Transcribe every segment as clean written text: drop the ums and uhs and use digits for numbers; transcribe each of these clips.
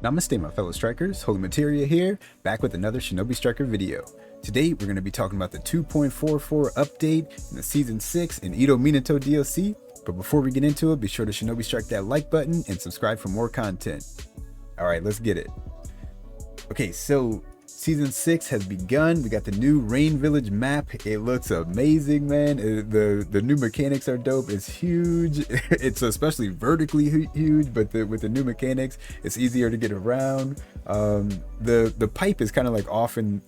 Namaste my fellow strikers, Holy Materia here, back with another Shinobi Striker video. Today we're going to be talking about the 2.44 update in the Season 6 in Edo Minato DLC, but before we get into it, be sure to Shinobi Strike that like button and subscribe for more content. Alright, let's get it. Okay, so Season 6 has begun. We got the new Rain Village map. It looks amazing, man. The new mechanics are dope. It's huge. It's especially vertically huge, but with the new mechanics, it's easier to get around. The pipe is kind of like off in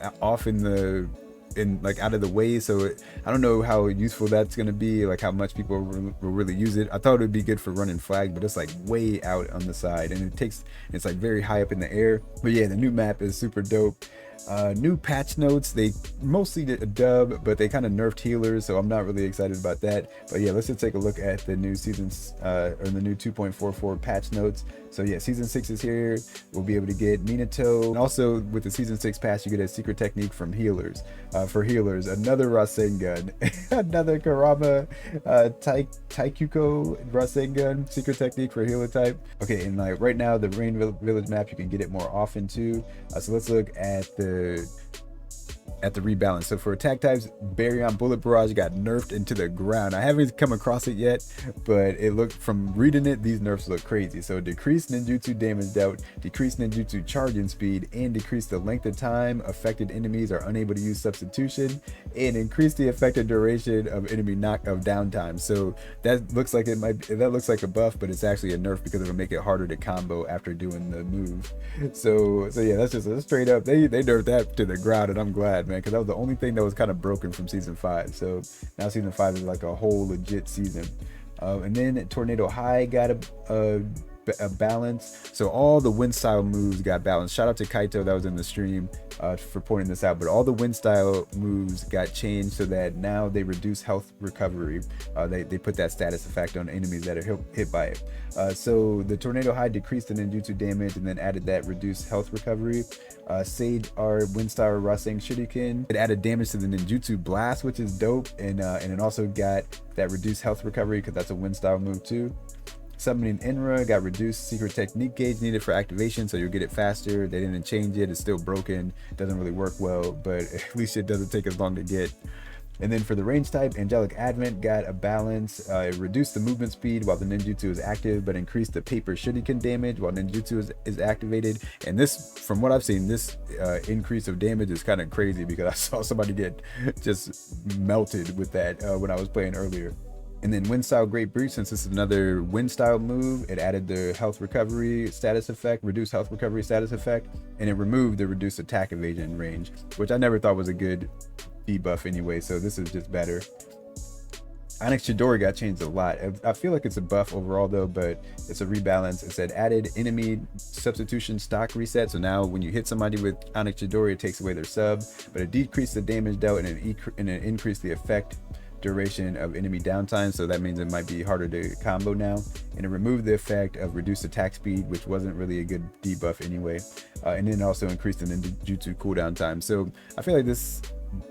like out of the way, so I don't know how useful that's gonna be, like how much people will really use it. I thought it would be good for running flag, but it's like way out on the side, and it's like very high up in the air. But yeah, the new map is super dope. New patch notes. They mostly did a dub, but they kind of nerfed healers, so I'm not really excited about that. But yeah, let's just take a look at the new seasons or the new 2.44 patch notes. So yeah, season 6 is here. We'll be able to get Minato, and also with the season 6 patch you get a secret technique from healers. For healers, another Rasengan, another Karama Taikuko Rasengan secret technique for healer type. Okay, and like right now the Rain Village map, you can get it more often too. So let's look at the rebalance. So for attack types, Baryon Bullet Barrage got nerfed into the ground. I haven't come across it yet, but it looked, from reading it, these nerfs look crazy. So decreased ninjutsu damage dealt, decreased ninjutsu charging speed, and decrease the length of time affected enemies are unable to use substitution, and increase the effective duration of enemy downtime. So that looks like that looks like a buff, but it's actually a nerf because it'll make it harder to combo after doing the move. So yeah, that's just a straight up, they nerfed that to the ground, and I'm glad, man, because that was the only thing that was kind of broken from season 5. So now season 5 is like a whole legit season. And then Tornado High got a balance. So all the wind style moves got balanced. Shout out to Kaito that was in the stream for pointing this out, but all the wind style moves got changed so that now they reduce health recovery. They put that status effect on enemies that are hit by it. So the Tornado High decreased the ninjutsu damage and then added that reduced health recovery. Sage our wind style Rasen Shuriken, it added damage to the ninjutsu blast, which is dope, and it also got that reduced health recovery because that's a wind style move too. Summoning Enra got reduced secret technique gauge needed for activation, so you'll get it faster. They didn't change it. It's still broken. Doesn't really work well, but at least it doesn't take as long to get. And then for the range type, Angelic Advent got a balance. It reduced the movement speed while the ninjutsu is active, but increased the paper shuriken damage while ninjutsu is activated. And this, from what I've seen, this increase of damage is kind of crazy because I saw somebody get just melted with that when I was playing earlier. And then Wind Style Great Breach, since this is another Wind Style move, it added the health recovery status effect, reduced health recovery status effect, and it removed the reduced attack evasion range, which I never thought was a good debuff anyway, so this is just better. Onyx Chidori got changed a lot. I feel like it's a buff overall though, but it's a rebalance. It said added enemy substitution stock reset. So now when you hit somebody with Onyx Chidori, it takes away their sub, but it decreased the damage dealt and it increased the effect duration of enemy downtime, so that means it might be harder to combo now. And it removed the effect of reduced attack speed, which wasn't really a good debuff anyway, and then also increased the ninjutsu cooldown time. So I feel like this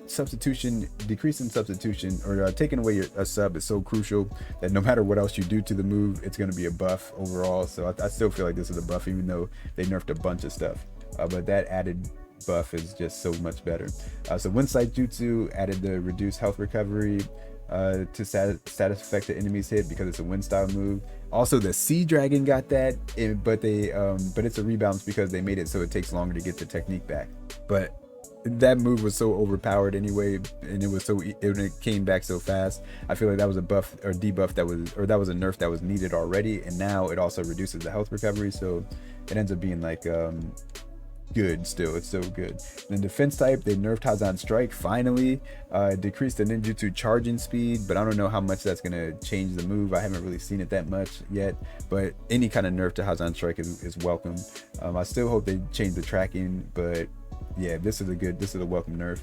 substitution, decrease in substitution, or taking away a sub is so crucial that no matter what else you do to the move, it's going to be a buff overall. So I still feel like this is a buff, even though they nerfed a bunch of stuff, but that added buff is just so much better. So Wind Sight Jutsu added the reduced health recovery to status effect the enemies hit because it's a wind style move. Also the Sea Dragon got that, but it's a rebalance because they made it so it takes longer to get the technique back. But that move was so overpowered anyway, and it came back so fast. I feel like that was a buff or debuff that was a nerf that was needed already, and now it also reduces the health recovery, so it ends up being like good still. It's so good. Then defense type, they nerfed Hazan Strike finally. Decreased the ninjutsu charging speed, but I don't know how much that's gonna change the move. I haven't really seen it that much yet, but any kind of nerf to Hazan Strike is welcome. I still hope they change the tracking, but yeah, this is a welcome nerf.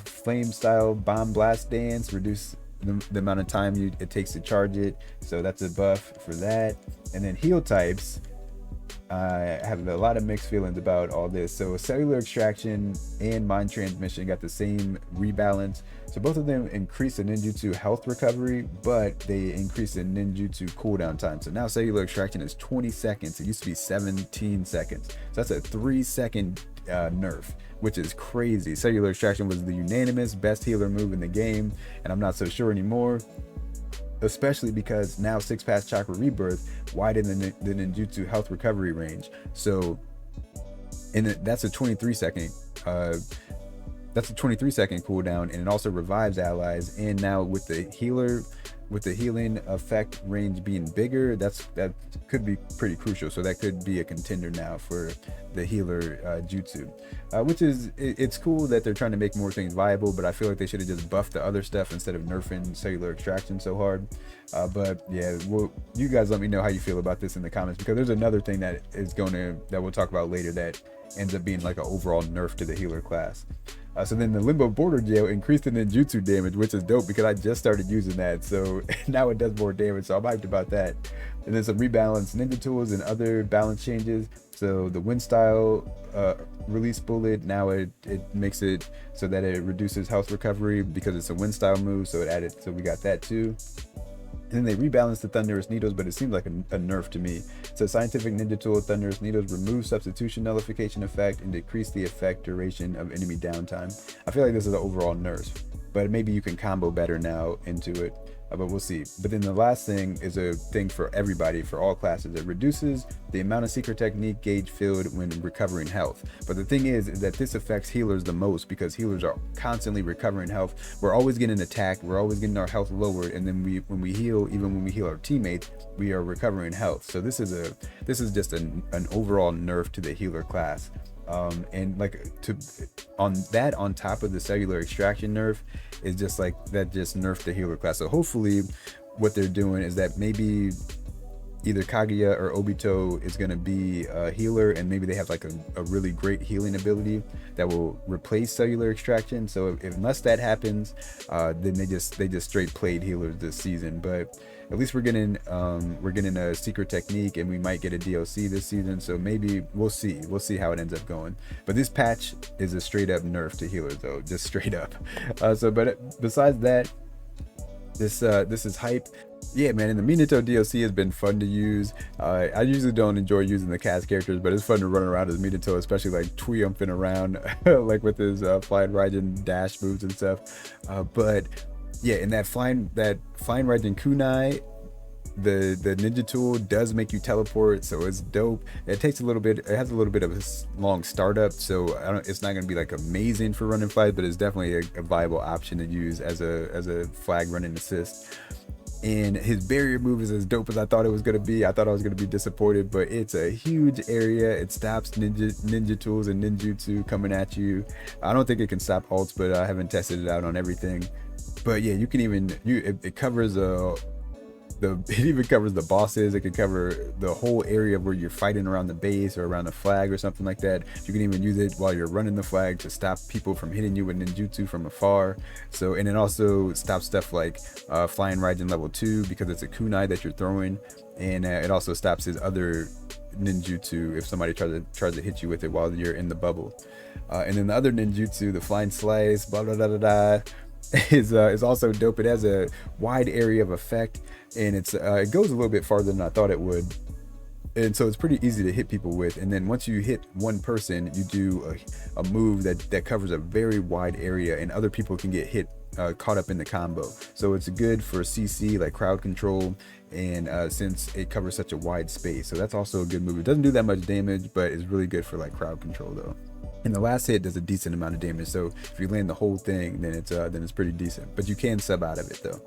Flame style bomb blast dance, reduce the amount of time it takes to charge it, so that's a buff for that. And then heal types, I have a lot of mixed feelings about all this. So cellular extraction and mind transmission got the same rebalance. So both of them increase the ninjutsu health recovery, but they increase the ninjutsu cooldown time. So now cellular extraction is 20 seconds. It used to be 17 seconds. So that's a 3-second nerf, which is crazy. Cellular extraction was the unanimous best healer move in the game, and I'm not so sure anymore. Especially because now 6-pass chakra rebirth widen the ninjutsu health recovery range. So, and that's a 23 second cooldown, and it also revives allies. And now with the healing effect range being bigger, that could be pretty crucial. So that could be a contender now for the healer jutsu, which is, it's cool that they're trying to make more things viable, but I feel like they should have just buffed the other stuff instead of nerfing cellular extraction so hard. But yeah, you guys let me know how you feel about this in the comments, because there's another thing that we'll talk about later that ends up being like an overall nerf to the healer class. So then the Limbo Border Jail increased the ninjutsu damage, which is dope because I just started using that. So now it does more damage. So I'm hyped about that. And then some rebalanced ninja tools and other balance changes. So the wind style release bullet, now it makes it so that it reduces health recovery because it's a wind style move. So we got that too. And then they rebalanced the Thunderous Needles, but it seems like a nerf to me. So scientific ninja tool Thunderous Needles remove substitution nullification effect and decrease the effect duration of enemy downtime. I feel like this is an overall nerf, but maybe you can combo better now into it. But we'll see. But then the last thing is a thing for everybody, for all classes. It reduces the amount of secret technique gauge filled when recovering health. But the thing is that this affects healers the most, because healers are constantly recovering health. We're always getting attacked. We're always getting our health lowered. And then when we heal, even when we heal our teammates, we are recovering health. So this is just an overall nerf to the healer class. And on top of the cellular extraction nerf is just like that, just nerfed the healer class. So hopefully what they're doing is that maybe either Kaguya or Obito is going to be a healer, and maybe they have like a really great healing ability that will replace cellular extraction. So unless that happens, then they just straight played healers this season. But at least we're getting a secret technique, and we might get a DLC this season. So maybe we'll see how it ends up going. But this patch is a straight up nerf to healers, though, just straight up. But besides that, this is hype. Yeah, man, and the Minato DLC has been fun to use. I usually don't enjoy using the cast characters, but it's fun to run around as Minato, especially like triumphing around like with his flying Raijin dash moves and stuff. But yeah, and that flying Raijin kunai, the ninja tool does make you teleport, so it's dope. It has a little bit of a long startup, so it's not going to be like amazing for running flies, but it's definitely a viable option to use as a flag running assist. And his barrier move is as dope as I thought it was going to be. I thought I was going to be disappointed, but it's a huge area. It stops ninja tools and ninjutsu coming at you. I don't think it can stop ults, but I haven't tested it out on everything. But yeah, you can it covers it even covers the bosses. It can cover the whole area where you're fighting around the base or around the flag or something like that. You can even use it while you're running the flag to stop people from hitting you with ninjutsu from afar. So, and it also stops stuff like flying Raijin level 2 because it's a kunai that you're throwing, and it also stops his other ninjutsu if somebody tries to hit you with it while you're in the bubble. And then the other ninjutsu, the flying slice, blah blah blah blah blah, is also dope. It has a wide area of effect, and it goes a little bit farther than I thought it would, and so it's pretty easy to hit people with. And then once you hit one person, you do a move that covers a very wide area, and other people can get hit, caught up in the combo. So it's good for CC, like crowd control, and since it covers such a wide space, so that's also a good move. It doesn't do that much damage, but it's really good for like crowd control though. And the last hit does a decent amount of damage, so if you land the whole thing, then it's pretty decent. But you can sub out of it though.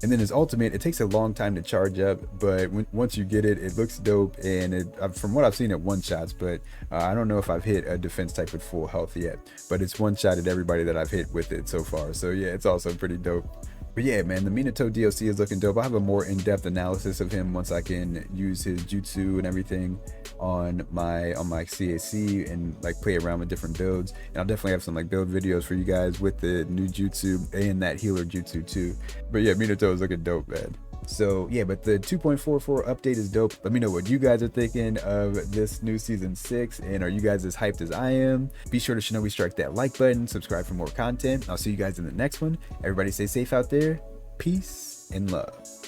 And then his ultimate, it takes a long time to charge up, but once you get it, it looks dope. And from what I've seen, it one-shots, but I don't know if I've hit a defense type with full health yet. But it's one-shotted everybody that I've hit with it so far. So yeah, it's also pretty dope. But yeah, man, the Minato DLC is looking dope. I'll have a more in-depth analysis of him once I can use his jutsu and everything on my CAC and like play around with different builds. And I'll definitely have some like build videos for you guys with the new jutsu and that healer jutsu too. But yeah, Minato is looking dope, man. So yeah, but the 2.44 update is dope. Let me know what you guys are thinking of this new season 6, and are you guys as hyped as I am? Be sure to Shinobi Strike that like button, subscribe for more content. I'll see you guys in the next one. Everybody stay safe out there. Peace and love.